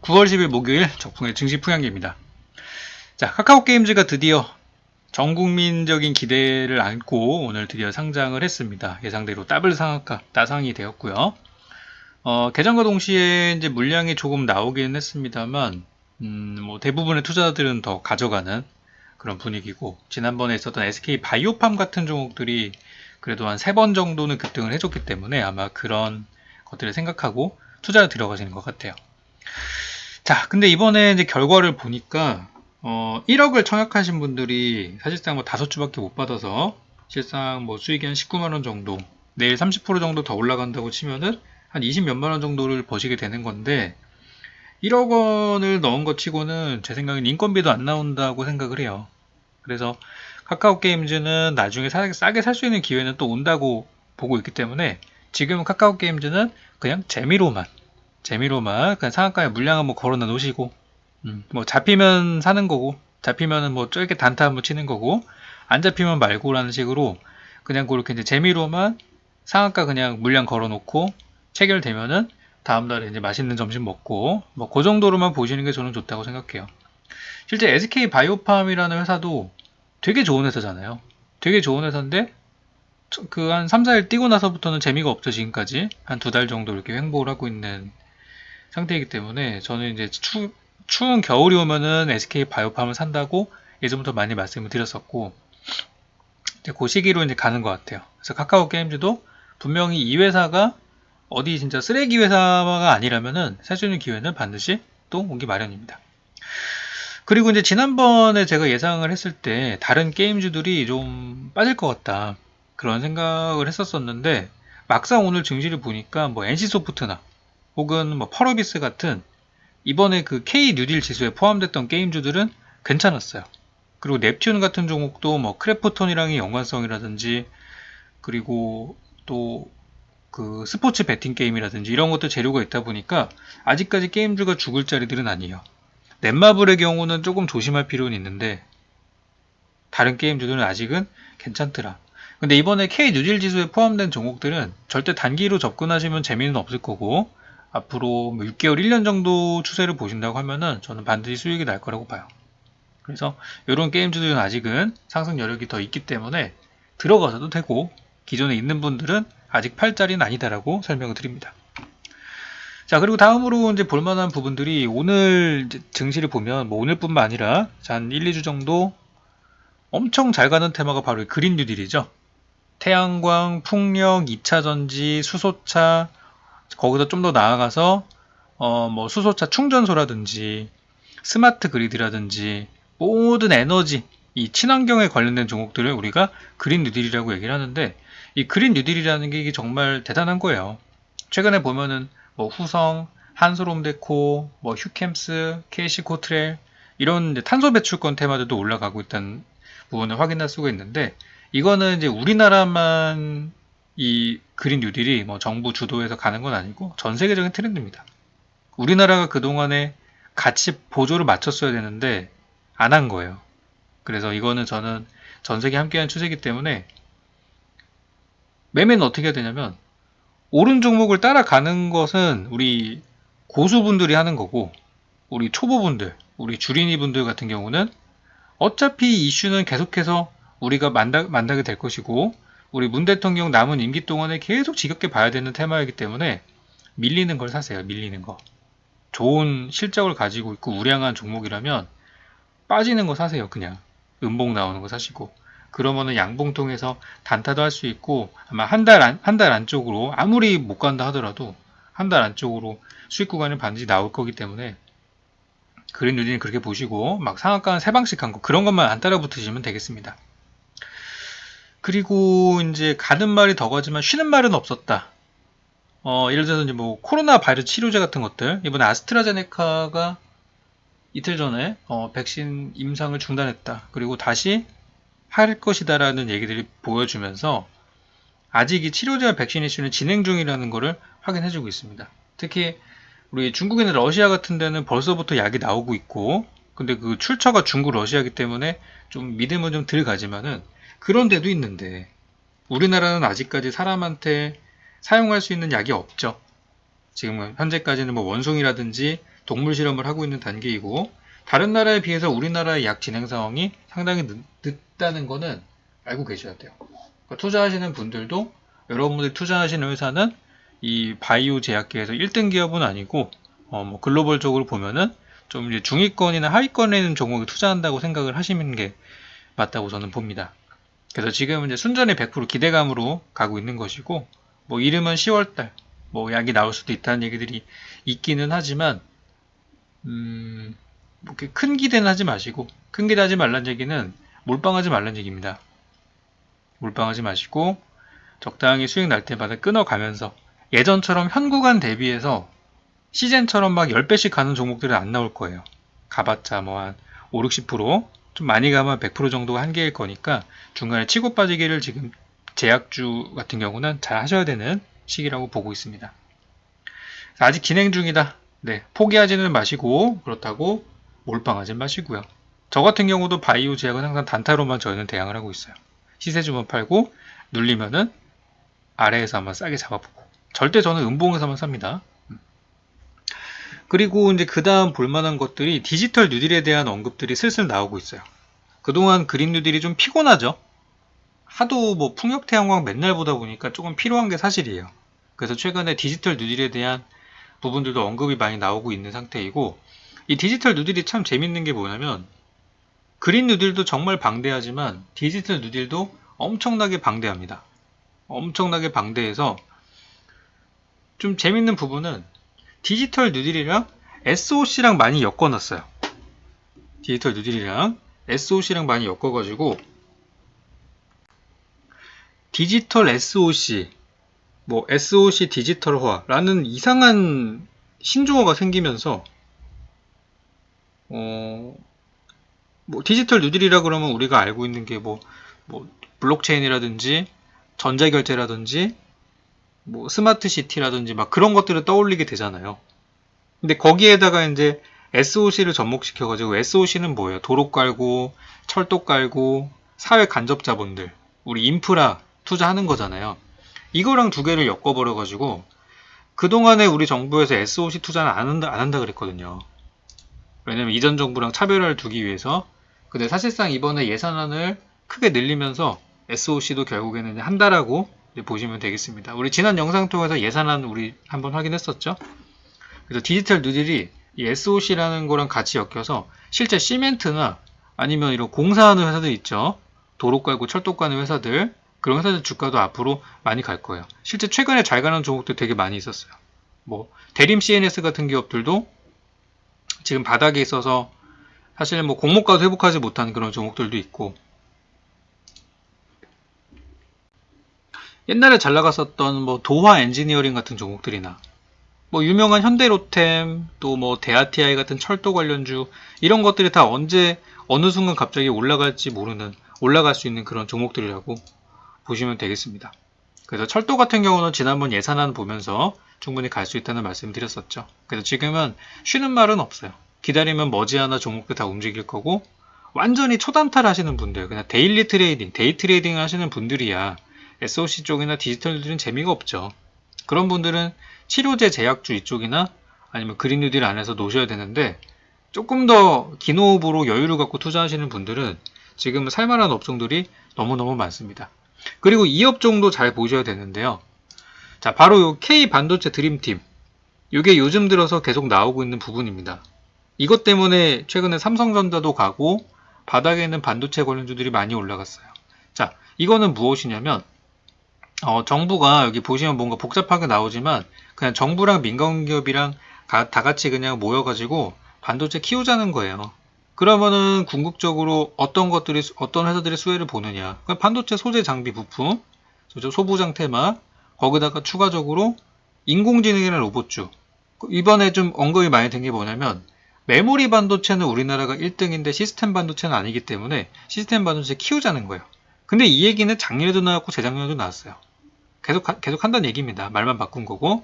9월 10일 목요일 적풍의 증시 풍향기입니다. 자, 카카오 게임즈가 드디어 전 국민적인 기대를 안고 오늘 드디어 상장을 했습니다. 예상대로 더블 상한가 따상이 되었고요. 개장과 동시에 이제 물량이 조금 나오긴 했습니다만, 뭐 대부분의 투자자들은 더 가져가는 그런 분위기고, 지난번에 있었던 SK 바이오팜 같은 종목들이 그래도 한 3번 정도는 급등을 해줬기 때문에 아마 그런 것들을 생각하고 투자를 들어가시는 것 같아요. 자, 근데 이번에 이제 결과를 보니까 1억을 청약하신 분들이 사실상 뭐 5주밖에 못 받아서 실상 뭐 수익이 한 19만 원 정도, 내일 30% 정도 더 올라간다고 치면은 한 20 몇만 원 정도를 버시게 되는 건데 1억 원을 넣은 것 치고는 제 생각엔 인건비도 안 나온다고 생각을 해요. 그래서 카카오 게임즈는 나중에 싸게 살 수 있는 기회는 또 온다고 보고 있기 때문에 지금은 카카오 게임즈는 그냥 재미로만 그냥 상한가에 물량 한번 걸어놔 놓으시고 뭐 잡히면 사는 거고 잡히면은 뭐 짧게 단타 한번 치는 거고 안 잡히면 말고라는 식으로 그냥 그렇게 이제 재미로만 상한가 그냥 물량 걸어 놓고 체결되면은 다음날에 이제 맛있는 점심 먹고 뭐 그 정도로만 보시는 게 저는 좋다고 생각해요. 실제 SK 바이오팜이라는 회사도 되게 좋은 회사잖아요. 되게 좋은 회사인데 그 한 3, 4일 뛰고 나서부터는 재미가 없죠. 지금까지 한 2달 정도 이렇게 횡보를 하고 있는 상태이기 때문에 저는 이제 추운 겨울이 오면은 SK 바이오팜을 산다고 예전부터 많이 말씀을 드렸었고 이제 그 시기로 이제 가는 것 같아요. 그래서 카카오 게임즈도 분명히 이 회사가 어디 진짜 쓰레기 회사가 아니라면은 살 수 있는 기회는 반드시 또 오기 마련입니다. 그리고 이제 지난번에 제가 예상을 했을 때 다른 게임주들이 좀 빠질 것 같다 그런 생각을 했었었는데 막상 오늘 증시를 보니까 뭐 NC소프트나 혹은 뭐 펄어비스 같은 이번에 그 K 뉴딜 지수에 포함됐던 게임주들은 괜찮았어요. 그리고 넵튠 같은 종목도 뭐 크래프톤이랑의 연관성이라든지 그리고 또 그 스포츠 베팅 게임이라든지 이런 것도 재료가 있다 보니까 아직까지 게임주가 죽을 자리들은 아니에요. 넷마블의 경우는 조금 조심할 필요는 있는데 다른 게임주들은 아직은 괜찮더라. 근데 이번에 K 뉴딜 지수에 포함된 종목들은 절대 단기로 접근하시면 재미는 없을 거고 앞으로 뭐 6개월, 1년 정도 추세를 보신다고 하면은 저는 반드시 수익이 날 거라고 봐요. 그래서 이런 게임주들은 아직은 상승 여력이 더 있기 때문에 들어가서도 되고 기존에 있는 분들은 아직 팔 자리는 아니다라고 설명을 드립니다. 자, 그리고 다음으로 이제 볼만한 부분들이 오늘 이제 증시를 보면 뭐 오늘뿐만 아니라 한 1, 2주 정도 엄청 잘 가는 테마가 바로 그린 뉴딜이죠. 태양광, 풍력, 2차전지, 수소차, 거기서 좀 더 나아가서 뭐 수소차 충전소라든지 스마트 그리드라든지 모든 에너지, 이 친환경에 관련된 종목들을 우리가 그린 뉴딜이라고 얘기를 하는데 이 그린 뉴딜이라는 게 이게 정말 대단한 거예요. 최근에 보면은 뭐 후성, 한솔홈데코, 뭐 휴캠스, KC코트렐 이런 이제 탄소 배출권 테마들도 올라가고 있다는 부분을 확인할 수가 있는데 이거는 이제 우리나라만 이 그린 뉴딜이 뭐 정부 주도해서 가는 건 아니고 전 세계적인 트렌드입니다. 우리나라가 그동안에 같이 보조를 맞췄어야 되는데 안 한 거예요. 그래서 이거는 저는 전 세계 함께하는 추세이기 때문에 매매는 어떻게 해야 되냐면 오른 종목을 따라가는 것은 우리 고수분들이 하는 거고 우리 초보분들, 우리 주린이 분들 같은 경우는 어차피 이슈는 계속해서 우리가 만나게 될 것이고 우리 문 대통령 남은 임기 동안에 계속 지겹게 봐야 되는 테마이기 때문에 밀리는 걸 사세요. 밀리는 거. 좋은 실적을 가지고 있고 우량한 종목이라면 빠지는 거 사세요. 그냥 음봉 나오는 거 사시고 그러면은 양봉통해서 단타도 할 수 있고 아마 한 달 안쪽으로 아무리 못 간다 하더라도 한 달 안쪽으로 수익 구간이 반드시 나올 거기 때문에 그린 뉴딜은 그렇게 보시고 막 상한가 세 방씩 한 거 그런 것만 안 따라 붙으시면 되겠습니다. 그리고 이제 가는 말이 더 가지만 쉬는 말은 없었다. 예를 들어서 이제 뭐 코로나 바이러스 치료제 같은 것들 이번에 아스트라제네카가 이틀 전에 백신 임상을 중단했다. 그리고 다시 할 것이다라는 얘기들이 보여주면서 아직 이 치료제와 백신 이슈는 진행 중이라는 것을 확인해주고 있습니다. 특히 우리 중국이나 러시아 같은 데는 벌써부터 약이 나오고 있고 근데 그 출처가 중국 러시아이기 때문에 좀 믿음은 좀 덜 가지만은 그런 데도 있는데 우리나라는 아직까지 사람한테 사용할 수 있는 약이 없죠. 지금 현재까지는 뭐 원숭이라든지 동물 실험을 하고 있는 단계이고, 다른 나라에 비해서 우리나라의 약 진행 상황이 상당히 늦다는 거는 알고 계셔야 돼요. 그러니까 투자하시는 분들도, 여러분들이 투자하시는 회사는 이 바이오 제약계에서 1등 기업은 아니고, 뭐 글로벌적으로 보면은 좀 이제 중위권이나 하위권에 있는 종목에 투자한다고 생각을 하시는 게 맞다고 저는 봅니다. 그래서 지금은 이제 순전히 100% 기대감으로 가고 있는 것이고, 뭐 이름은 10월달, 뭐 약이 나올 수도 있다는 얘기들이 있기는 하지만, 뭐 이렇게 큰 기대는 하지 마시고, 큰 기대하지 말란 얘기는 몰빵하지 말란 얘기입니다. 몰빵하지 마시고, 적당히 수익 날 때마다 끊어가면서, 예전처럼 현 구간 대비해서 시젠처럼 막 10배씩 가는 종목들은 안 나올 거예요. 가봤자 뭐 한 5, 60%, 좀 많이 가면 100% 정도가 한계일 거니까 중간에 치고 빠지기를 지금 제약주 같은 경우는 잘 하셔야 되는 시기라고 보고 있습니다. 아직 진행 중이다. 네, 포기하지는 마시고 그렇다고 몰빵하지 마시고요. 저 같은 경우도 바이오 제약은 항상 단타로만 저희는 대응을 하고 있어요. 시세주만 팔고 눌리면은 아래에서 한번 싸게 잡아보고, 절대 저는 음봉에서만 삽니다. 그리고 이제 그 다음 볼만한 것들이 디지털 뉴딜에 대한 언급들이 슬슬 나오고 있어요. 그동안 그린 뉴딜이 좀 피곤하죠. 하도 뭐 풍력태양광 맨날 보다 보니까 조금 피로한 게 사실이에요. 그래서 최근에 디지털 뉴딜에 대한 부분들도 언급이 많이 나오고 있는 상태이고, 이 디지털 뉴딜이 참 재밌는 게 뭐냐면, 그린 뉴딜도 정말 방대하지만 디지털 뉴딜도 엄청나게 방대합니다. 엄청나게 방대해서 좀 재밌는 부분은 디지털 뉴딜이랑 SOC랑 많이 엮어놨어요. 디지털 뉴딜이랑 SOC랑 많이 엮어가지고 디지털 SOC, 뭐 SOC 디지털화라는 이상한 신조어가 생기면서 뭐 디지털 뉴딜이라 그러면 우리가 알고 있는 게 뭐 블록체인이라든지 전자결제라든지 뭐 스마트 시티라든지 막 그런 것들을 떠올리게 되잖아요. 근데 거기에다가 이제 SOC를 접목시켜가지고, SOC는 뭐예요? 도로 깔고 철도 깔고 사회 간접 자본들, 우리 인프라 투자하는 거잖아요. 이거랑 두 개를 엮어버려가지고 그동안에 우리 정부에서 SOC 투자는 안 한다 그랬거든요. 왜냐면 이전 정부랑 차별화를 두기 위해서. 근데 사실상 이번에 예산안을 크게 늘리면서 SOC도 결국에는 한다라고 보시면 되겠습니다. 우리 지난 영상 통해서 예산안 우리 한번 확인했었죠. 그래서 디지털 뉴딜이 이 SOC라는 거랑 같이 엮여서 실제 시멘트나 아니면 이런 공사하는 회사들 있죠. 도로 깔고 철도 까는 회사들, 그런 회사들 주가도 앞으로 많이 갈 거예요. 실제 최근에 잘 가는 종목들 되게 많이 있었어요. 뭐 대림 CNS 같은 기업들도 지금 바닥에 있어서 사실 뭐 공모가도 회복하지 못한 그런 종목들도 있고, 옛날에 잘 나갔었던 뭐 도화 엔지니어링 같은 종목들이나 뭐 유명한 현대로템, 또 뭐 대아티아이 같은 철도 관련주, 이런 것들이 다 언제 어느 순간 갑자기 올라갈지 모르는, 올라갈 수 있는 그런 종목들이라고 보시면 되겠습니다. 그래서 철도 같은 경우는 지난번 예산안 보면서 충분히 갈 수 있다는 말씀 드렸었죠. 그래서 지금은 쉬는 말은 없어요. 기다리면 머지않아 종목들 다 움직일 거고, 완전히 초단타를 하시는 분들, 그냥 데일리 트레이딩, 데이 트레이딩 하시는 분들이야 SOC 쪽이나 디지털들은 재미가 없죠. 그런 분들은 치료제 제약주 이쪽이나 아니면 그린 뉴딜 안에서 놓으셔야 되는데, 조금 더 긴 호흡으로 여유를 갖고 투자하시는 분들은 지금 살만한 업종들이 너무너무 많습니다. 그리고 이 업종도 잘 보셔야 되는데요. 자, 바로 요 K 반도체 드림팀. 이게 요즘 들어서 계속 나오고 있는 부분입니다. 이것 때문에 최근에 삼성전자도 가고 바닥에 있는 반도체 관련주들이 많이 올라갔어요. 자, 이거는 무엇이냐면, 정부가 여기 보시면 뭔가 복잡하게 나오지만 그냥 정부랑 민간기업이랑 다 같이 그냥 모여가지고 반도체 키우자는 거예요. 그러면은 궁극적으로 어떤 회사들이 수혜를 보느냐. 반도체 소재 장비 부품, 소부장 테마, 거기다가 추가적으로 인공지능이나 로봇주. 이번에 좀 언급이 많이 된 게 뭐냐면, 메모리 반도체는 우리나라가 1등인데 시스템 반도체는 아니기 때문에 시스템 반도체 키우자는 거예요. 근데 이 얘기는 작년에도 나왔고 재작년에도 나왔어요. 계속 한다는 얘기입니다. 말만 바꾼 거고.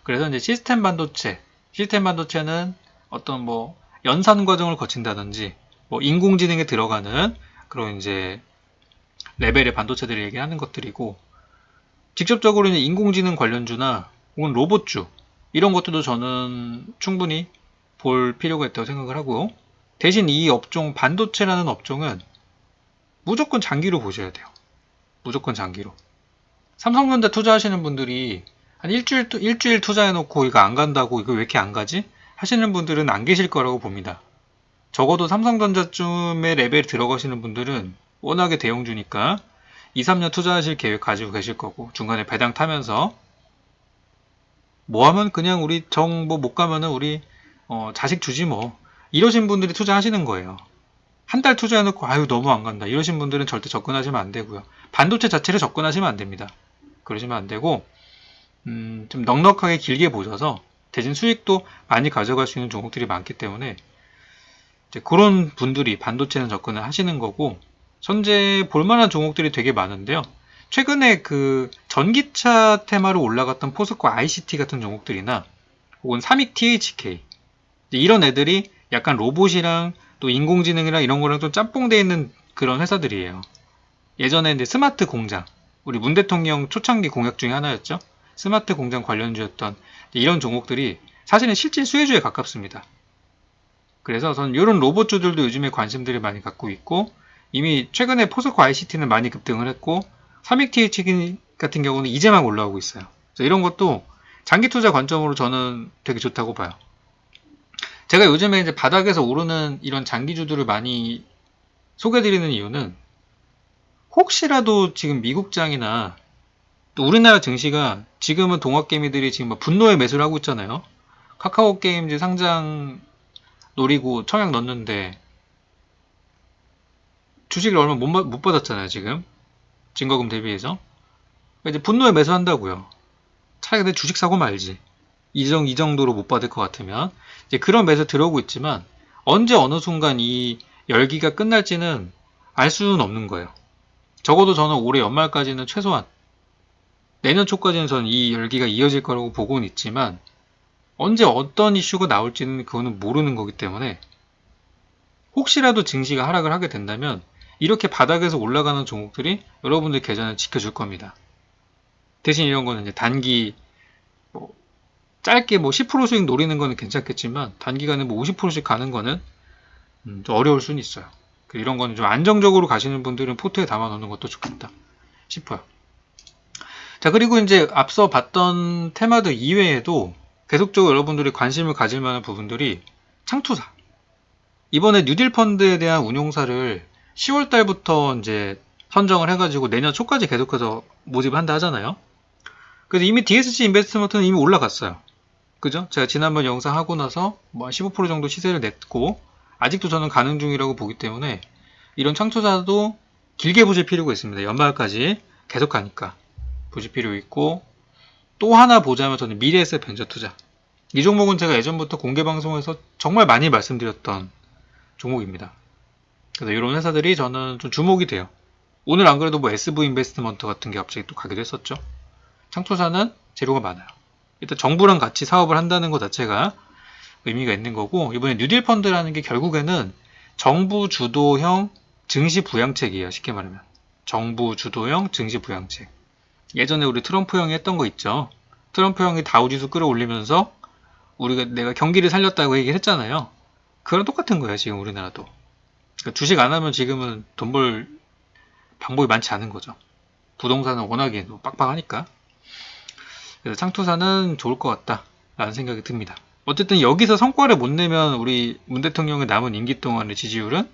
그래서 이제 시스템 반도체는 어떤 뭐 연산 과정을 거친다든지 뭐 인공지능에 들어가는 그런 이제 레벨의 반도체들을 얘기하는 것들이고, 직접적으로 이제 인공지능 관련주나 혹은 로봇주, 이런 것들도 저는 충분히 볼 필요가 있다고 생각을 하고, 대신 이 업종, 반도체라는 업종은 무조건 장기로 보셔야 돼요. 무조건 장기로. 삼성전자 투자하시는 분들이 한 일주일 투자해놓고 이거 안 간다고, 이거 왜 이렇게 안 가지? 하시는 분들은 안 계실 거라고 봅니다. 적어도 삼성전자쯤의 레벨 들어가시는 분들은 워낙에 대형주니까 2, 3년 투자하실 계획 가지고 계실 거고, 중간에 배당 타면서 뭐 하면 그냥 우리 뭐 못 가면은 우리 자식 주지 뭐, 이러신 분들이 투자하시는 거예요. 한 달 투자해놓고 아유 너무 안 간다 이러신 분들은 절대 접근하시면 안 되고요. 반도체 자체를 접근하시면 안 됩니다. 그러시면 안 되고, 좀 넉넉하게 길게 보셔서 대신 수익도 많이 가져갈 수 있는 종목들이 많기 때문에 이제 그런 분들이 반도체는 접근을 하시는 거고, 현재 볼만한 종목들이 되게 많은데요. 최근에 그 전기차 테마로 올라갔던 포스코 ICT 같은 종목들이나 혹은 삼익 THK, 이런 애들이 약간 로봇이랑 또 인공지능이랑 이런 거랑 좀 짬뽕되어 있는 그런 회사들이에요. 예전에 이제 스마트 공장, 우리 문 대통령 초창기 공약 중에 하나였죠. 스마트 공장 관련주였던 이런 종목들이 사실은 실질 수혜주에 가깝습니다. 그래서 저는 이런 로봇주들도 요즘에 관심들을 많이 갖고 있고, 이미 최근에 포스코 ICT는 많이 급등을 했고, 삼익 TH 같은 경우는 이제 막 올라오고 있어요. 이런 것도 장기 투자 관점으로 저는 되게 좋다고 봐요. 제가 요즘에 이제 바닥에서 오르는 이런 장기주들을 많이 소개드리는 이유는, 혹시라도 지금 미국장이나 또 우리나라 증시가 지금은 동학개미들이 지금 막 분노의 매수를 하고 있잖아요. 카카오 게임즈 상장 노리고 청약 넣었는데 주식을 얼마 못 받았잖아요, 지금. 증거금 대비해서. 이제 분노에 매수한다고요. 차라리 근데 주식 사고 말지. 이 정도로 못 받을 것 같으면. 이제 그런 매수 들어오고 있지만, 언제 어느 순간 이 열기가 끝날지는 알 수는 없는 거예요. 적어도 저는 올해 연말까지는 최소한, 내년 초까지는 저는 이 열기가 이어질 거라고 보고는 있지만, 언제 어떤 이슈가 나올지는 그거는 모르는 거기 때문에, 혹시라도 증시가 하락을 하게 된다면 이렇게 바닥에서 올라가는 종목들이 여러분들 계좌를 지켜줄 겁니다. 대신 이런 거는 이제 단기 뭐 짧게 뭐 10% 수익 노리는 거는 괜찮겠지만, 단기간에 뭐 50%씩 가는 거는 좀 어려울 수는 있어요. 이런 거는 좀 안정적으로 가시는 분들은 포트에 담아 놓는 것도 좋겠다 싶어요. 자, 그리고 이제 앞서 봤던 테마들 이외에도 계속적으로 여러분들이 관심을 가질 만한 부분들이 창투사. 이번에 뉴딜 펀드에 대한 운용사를 10월 달부터 이제 선정을 해가지고 내년 초까지 계속해서 모집을 한다 하잖아요. 그래서 이미 DSG 인베스트먼트는 이미 올라갔어요. 그죠? 제가 지난번 영상 하고 나서 뭐 15% 정도 시세를 냈고, 아직도 저는 가능 중이라고 보기 때문에 이런 창투사도 길게 보실 필요가 있습니다. 연말까지 계속 가니까 보실 필요 있고, 또 하나 보자면 저는 미래에셋 벤처투자. 이 종목은 제가 예전부터 공개 방송에서 정말 많이 말씀드렸던 종목입니다. 그래서 이런 회사들이 저는 좀 주목이 돼요. 오늘 안 그래도 뭐 SV 인베스트먼트 같은 게 갑자기 또 가기도 했었죠. 창투사는 재료가 많아요. 일단 정부랑 같이 사업을 한다는 것 자체가 의미가 있는 거고, 이번에 뉴딜 펀드라는 게 결국에는 정부 주도형 증시 부양책이에요. 쉽게 말하면 정부 주도형 증시 부양책. 예전에 우리 트럼프 형이 했던 거 있죠. 트럼프 형이 다우지수 끌어올리면서 내가 경기를 살렸다고 얘기를 했잖아요. 그거랑 똑같은 거예요. 지금 우리나라도. 그러니까 주식 안 하면 지금은 돈 벌 방법이 많지 않은 거죠. 부동산은 워낙에 빡빡하니까. 그래서 창투사는 좋을 것 같다 라는 생각이 듭니다. 어쨌든 여기서 성과를 못 내면 우리 문 대통령의 남은 임기 동안의 지지율은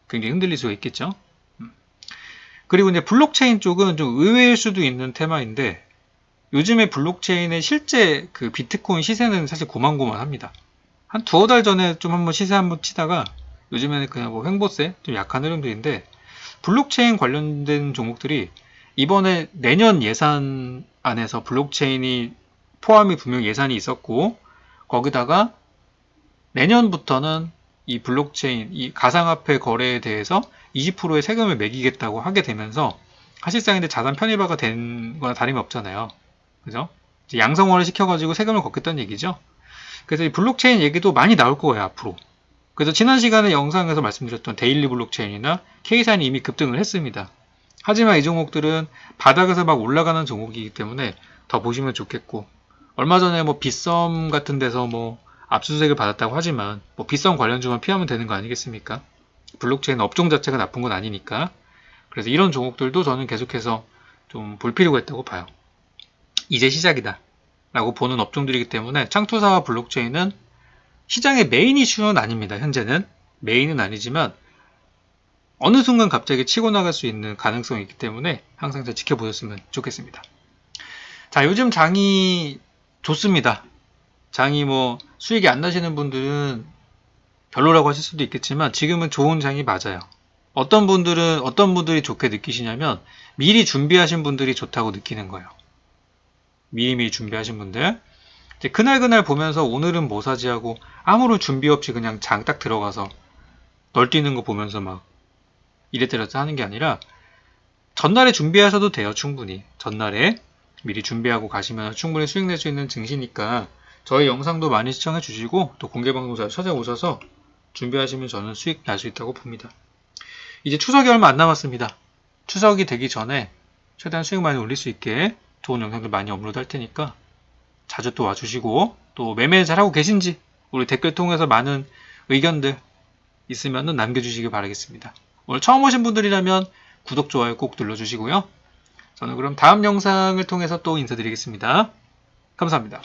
굉장히 흔들릴 수가 있겠죠. 그리고 이제 블록체인 쪽은 좀 의외일 수도 있는 테마인데, 요즘에 블록체인의 실제 그 비트코인 시세는 사실 고만고만합니다. 한 두어 달 전에 좀 한번 시세 한번 치다가 요즘에는 그냥 뭐 횡보세 좀 약한 흐름들인데, 블록체인 관련된 종목들이 이번에 내년 예산 안에서 블록체인이 포함이 분명 예산이 있었고, 거기다가 내년부터는 이 블록체인, 이 가상화폐 거래에 대해서 20%의 세금을 매기겠다고 하게 되면서, 사실상 이제 자산 편입화가 된 거나 다름이 없잖아요. 그죠? 양성화를 시켜가지고 세금을 걷겠다는 얘기죠. 그래서 이 블록체인 얘기도 많이 나올 거예요, 앞으로. 그래서 지난 시간에 영상에서 말씀드렸던 데일리 블록체인이나 K사인이 이미 급등을 했습니다. 하지만 이 종목들은 바닥에서 막 올라가는 종목이기 때문에 더 보시면 좋겠고, 얼마 전에 뭐 빗썸 같은 데서 뭐 압수수색을 받았다고 하지만 뭐 빗썸 관련주만 피하면 되는 거 아니겠습니까? 블록체인 업종 자체가 나쁜 건 아니니까. 그래서 이런 종목들도 저는 계속해서 좀 볼 필요가 있다고 봐요. 이제 시작이다 라고 보는 업종들이기 때문에 창투사와 블록체인은 시장의 메인 이슈는 아닙니다. 현재는 메인은 아니지만 어느 순간 갑자기 치고 나갈 수 있는 가능성이 있기 때문에 항상 잘 지켜보셨으면 좋겠습니다. 자, 요즘 장이 좋습니다. 장이 뭐 수익이 안 나시는 분들은 별로라고 하실 수도 있겠지만 지금은 좋은 장이 맞아요. 어떤 분들이 좋게 느끼시냐면 미리 준비하신 분들이 좋다고 느끼는 거예요. 미리미리 준비하신 분들. 이제 그날 보면서 오늘은 뭐 사지 하고 아무런 준비 없이 그냥 장 딱 들어가서 널뛰는 거 보면서 막 이래저래 하는 게 아니라 전날에 준비하셔도 돼요. 충분히. 전날에 미리 준비하고 가시면 충분히 수익 낼 수 있는 증시니까 저희 영상도 많이 시청해 주시고 또 공개방송 잘 찾아오셔서 준비하시면 저는 수익 날 수 있다고 봅니다. 이제 추석이 얼마 안 남았습니다. 추석이 되기 전에 최대한 수익 많이 올릴 수 있게 좋은 영상들 많이 업로드 할 테니까 자주 또 와주시고 또 매매 잘하고 계신지 우리 댓글 통해서 많은 의견들 있으면 남겨주시기 바라겠습니다. 오늘 처음 오신 분들이라면 구독, 좋아요 꼭 눌러주시고요. 저는 그럼 다음 영상을 통해서 또 인사드리겠습니다. 감사합니다.